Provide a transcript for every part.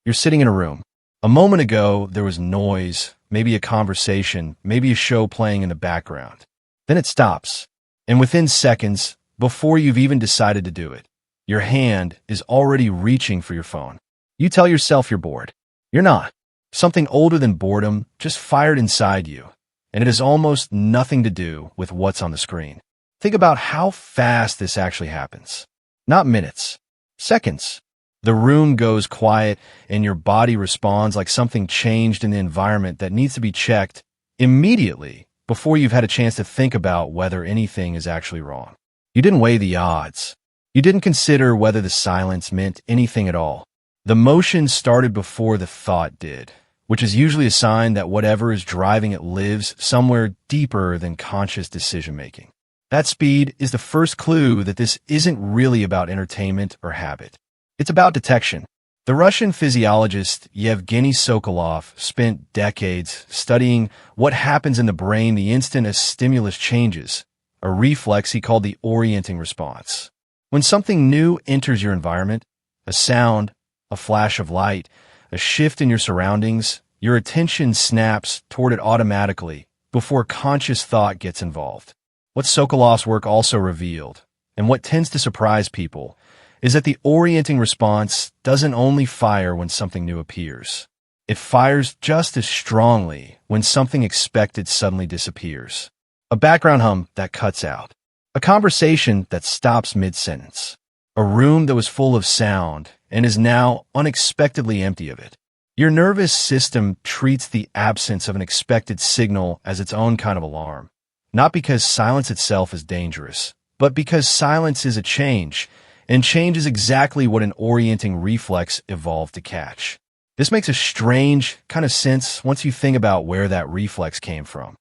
You're sitting in a room. A moment ago, there was noise, maybe a conversation, maybe a show playing in the background. Then it stops. And within seconds, before you've even decided to do it, your hand is already reaching for your phone. You tell yourself you're bored. You're not. Something older than boredom just fired inside you, and it has almost nothing to do with what's on the screen. Think about how fast this actually happens. Not minutes, seconds. The room goes quiet, and your body responds like something changed in the environment that needs to be checked immediately before you've had a chance to think about whether anything is actually wrong. You didn't weigh the odds. You didn't consider whether the silence meant anything at all. The motion started before the thought did, which is usually a sign that whatever is driving it lives somewhere deeper than conscious decision-making. That speed is the first clue that this isn't really about entertainment or habit. It's about detection. The Russian physiologist Yevgeny Sokolov spent decades studying what happens in the brain the instant a stimulus changes, a reflex he called the orienting response. When something new enters your environment, a sound, a flash of light, a shift in your surroundings, your attention snaps toward it automatically before conscious thought gets involved. What Sokolov's work also revealed, and what tends to surprise people, is that the orienting response doesn't only fire when something new appears. It fires just as strongly when something expected suddenly disappears. A background hum that cuts out. A conversation that stops mid-sentence. A room that was full of sound and is now unexpectedly empty of it. Your nervous system treats the absence of an expected signal as its own kind of alarm. Not because silence itself is dangerous, but because silence is a change, and change is exactly what an orienting reflex evolved to catch. This makes a strange kind of sense once you think about where that reflex came from.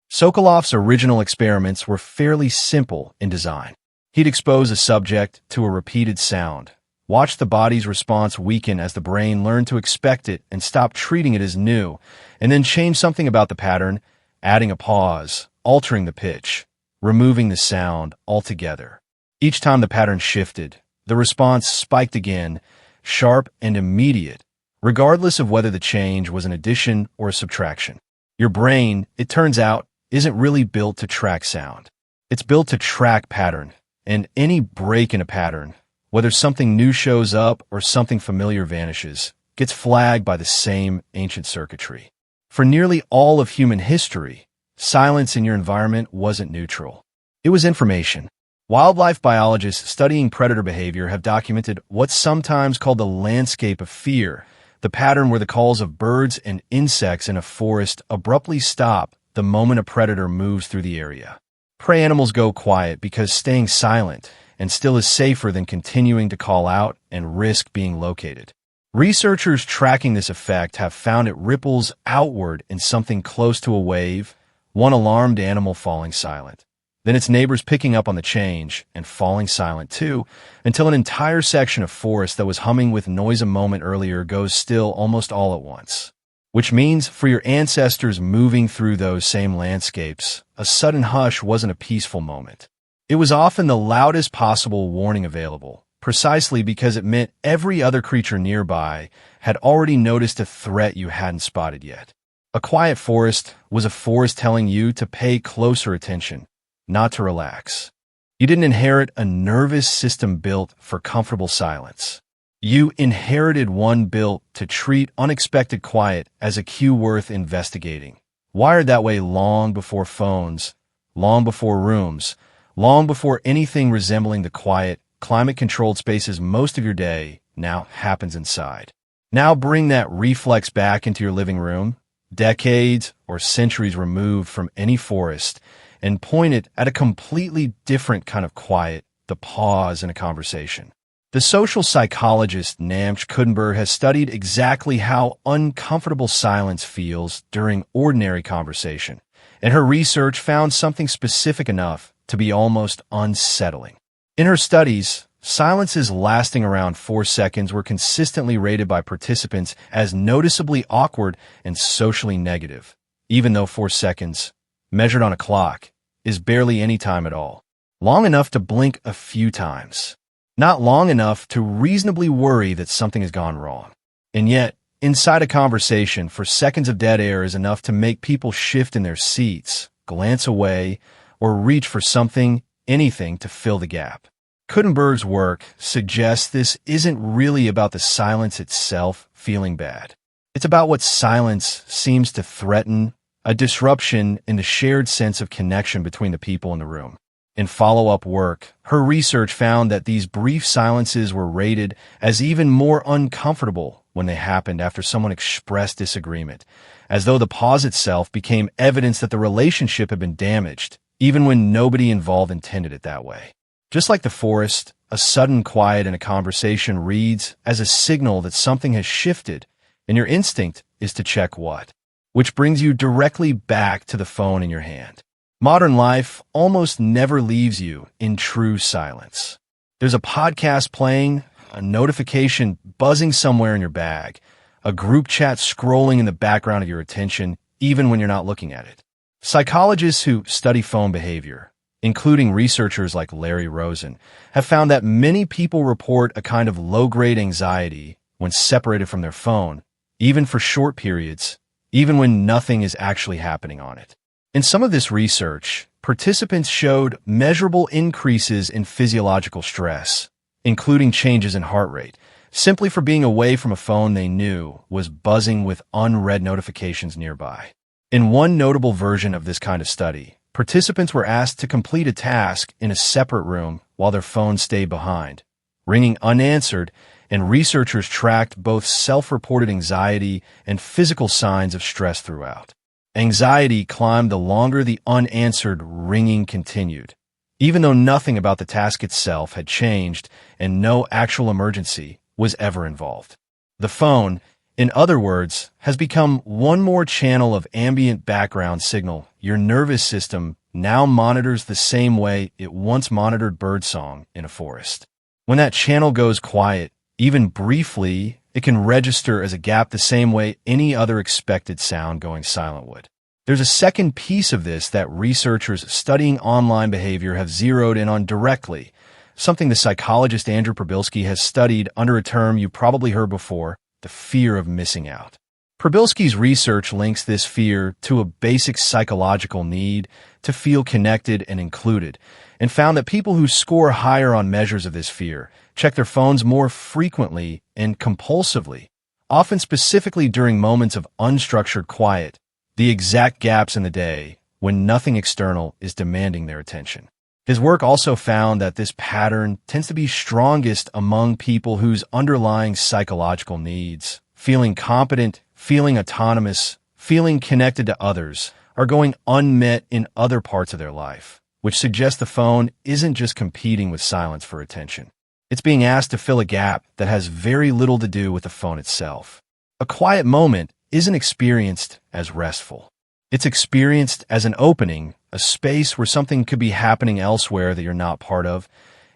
Sokolov's original experiments were fairly simple in design. He'd expose a subject to a repeated sound, watch the body's response weaken as the brain learned to expect it and stop treating it as new, and then change something about the pattern, adding a pause, altering the pitch, removing the sound altogether. Each time the pattern shifted, the response spiked again, sharp and immediate, regardless of whether the change was an addition or a subtraction. Your brain, it turns out, isn't really built to track sound. It's built to track pattern, and any break in a pattern, whether something new shows up or something familiar vanishes, gets flagged by the same ancient circuitry. For nearly all of human history, silence in your environment wasn't neutral. It was information. Wildlife biologists studying predator behavior have documented what's sometimes called the landscape of fear, the pattern where the calls of birds and insects in a forest abruptly stop the moment a predator moves through the area. Prey animals go quiet because staying silent and still is safer than continuing to call out and risk being located. Researchers tracking this effect have found it ripples outward in something close to a wave, one alarmed animal falling silent. Then its neighbors picking up on the change and falling silent too, until an entire section of forest that was humming with noise a moment earlier goes still almost all at once. Which means for your ancestors moving through those same landscapes, a sudden hush wasn't a peaceful moment. It was often the loudest possible warning available, precisely because it meant every other creature nearby had already noticed a threat you hadn't spotted yet. A quiet forest was a forest telling you to pay closer attention, not to relax. You didn't inherit a nervous system built for comfortable silence. You inherited one built to treat unexpected quiet as a cue worth investigating. Wired that way long before phones, long before rooms, long before anything resembling the quiet, climate-controlled spaces most of your day now happens inside. Now bring that reflex back into your living room, decades or centuries removed from any forest, and point it at a completely different kind of quiet, the pause in a conversation. The social psychologist Namche Kudenberg has studied exactly how uncomfortable silence feels during ordinary conversation, and her research found something specific enough to be almost unsettling. In her studies, silences lasting around 4 seconds were consistently rated by participants as noticeably awkward and socially negative, even though 4 seconds, measured on a clock, is barely any time at all. long enough to blink a few times, not long enough to reasonably worry that something has gone wrong. And yet, inside a conversation, for seconds of dead air is enough to make people shift in their seats, glance away, or reach for something, anything to fill the gap. Kuttenberg's work suggests this isn't really about the silence itself feeling bad. It's about what silence seems to threaten, a disruption in the shared sense of connection between the people in the room. In follow-up work, her research found that these brief silences were rated as even more uncomfortable when they happened after someone expressed disagreement, as though the pause itself became evidence that the relationship had been damaged, even when nobody involved intended it that way. Just like the forest, a sudden quiet in a conversation reads as a signal that something has shifted, and your instinct is to check what. Which brings you directly back to the phone in your hand. Modern life almost never leaves you in true silence. There's a podcast playing, a notification buzzing somewhere in your bag, a group chat scrolling in the background of your attention, even when you're not looking at it. Psychologists who study phone behavior, including researchers like Larry Rosen, have found that many people report a kind of low-grade anxiety when separated from their phone, even for short periods, even when nothing is actually happening on it. In some of this research, participants showed measurable increases in physiological stress, including changes in heart rate, simply for being away from a phone they knew was buzzing with unread notifications nearby. In one notable version of this kind of study, participants were asked to complete a task in a separate room while their phones stayed behind, ringing unanswered, and researchers tracked both self-reported anxiety and physical signs of stress throughout. Anxiety climbed the longer the unanswered ringing continued, even though nothing about the task itself had changed and no actual emergency was ever involved. The phone, in other words, has become one more channel of ambient background signal your nervous system now monitors the same way it once monitored birdsong in a forest. When that channel goes quiet, even briefly, it can register as a gap the same way any other expected sound going silent would. There's a second piece of this that researchers studying online behavior have zeroed in on directly, something the psychologist Andrew Przybylski has studied under a term you probably heard before, the fear of missing out. Przybylski's research links this fear to a basic psychological need to feel connected and included, and found that people who score higher on measures of this fear check their phones more frequently and compulsively, often specifically during moments of unstructured quiet, the exact gaps in the day when nothing external is demanding their attention. His work also found that this pattern tends to be strongest among people whose underlying psychological needs, feeling competent, feeling autonomous, feeling connected to others, are going unmet in other parts of their life, which suggests the phone isn't just competing with silence for attention. It's being asked to fill a gap that has very little to do with the phone itself. A quiet moment isn't experienced as restful. It's experienced as an opening, a space where something could be happening elsewhere that you're not part of,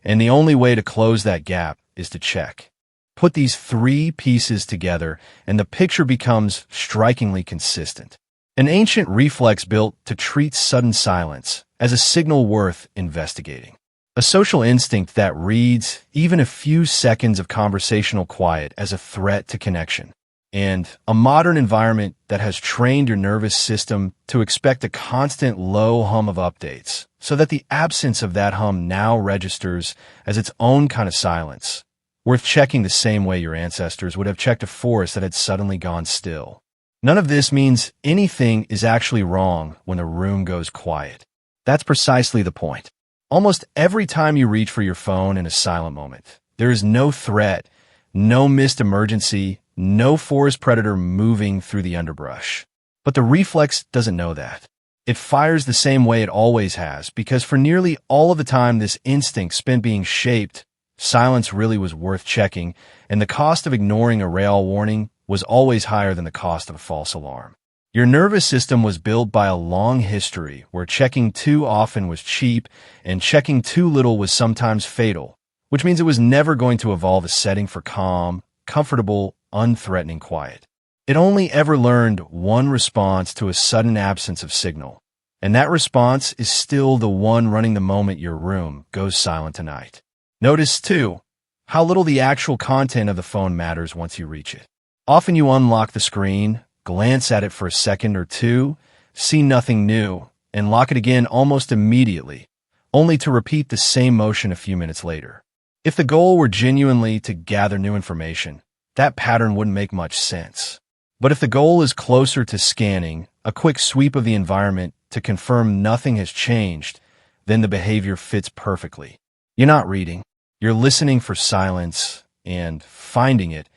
and the only way to close that gap is to check. Put these three pieces together, and the picture becomes strikingly consistent. An ancient reflex built to treat sudden silence as a signal worth investigating. A social instinct that reads even a few seconds of conversational quiet as a threat to connection. And a modern environment that has trained your nervous system to expect a constant low hum of updates, so that the absence of that hum now registers as its own kind of silence, worth checking the same way your ancestors would have checked a forest that had suddenly gone still. None of this means anything is actually wrong when the room goes quiet. That's precisely the point. Almost every time you reach for your phone in a silent moment, there is no threat, no missed emergency, no forest predator moving through the underbrush. But the reflex doesn't know that. It fires the same way it always has, because for nearly all of the time this instinct spent being shaped, silence really was worth checking, and the cost of ignoring a rail warning was always higher than the cost of a false alarm. Your nervous system was built by a long history where checking too often was cheap and checking too little was sometimes fatal, which means it was never going to evolve a setting for calm, comfortable, unthreatening quiet. It only ever learned one response to a sudden absence of signal, And that response is still the one running the moment your room goes silent tonight. Notice, too, how little the actual content of the phone matters once you reach it. Often you unlock the screen, glance at it for a second or two, see nothing new, and lock it again almost immediately, only to repeat the same motion a few minutes later. If the goal were genuinely to gather new information, that pattern wouldn't make much sense. But if the goal is closer to scanning, a quick sweep of the environment to confirm nothing has changed, then the behavior fits perfectly. You're not reading. You're listening for silence and finding it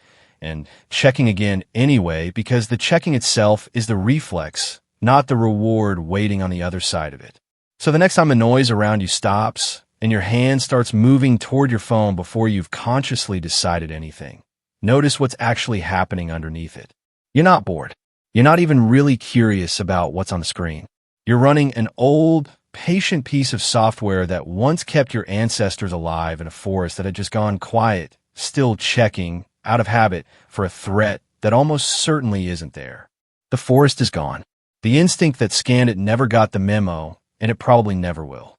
and checking again anyway, because the checking itself is the reflex, not the reward waiting on the other side of it. So the next time the noise around you stops and your hand starts moving toward your phone before you've consciously decided anything, notice what's actually happening underneath it. You're not bored. You're not even really curious about what's on the screen. You're running an old, patient piece of software that once kept your ancestors alive in a forest that had just gone quiet, still checking, out of habit, for a threat that almost certainly isn't there. The forest is gone. The instinct that scanned it never got the memo, and it probably never will.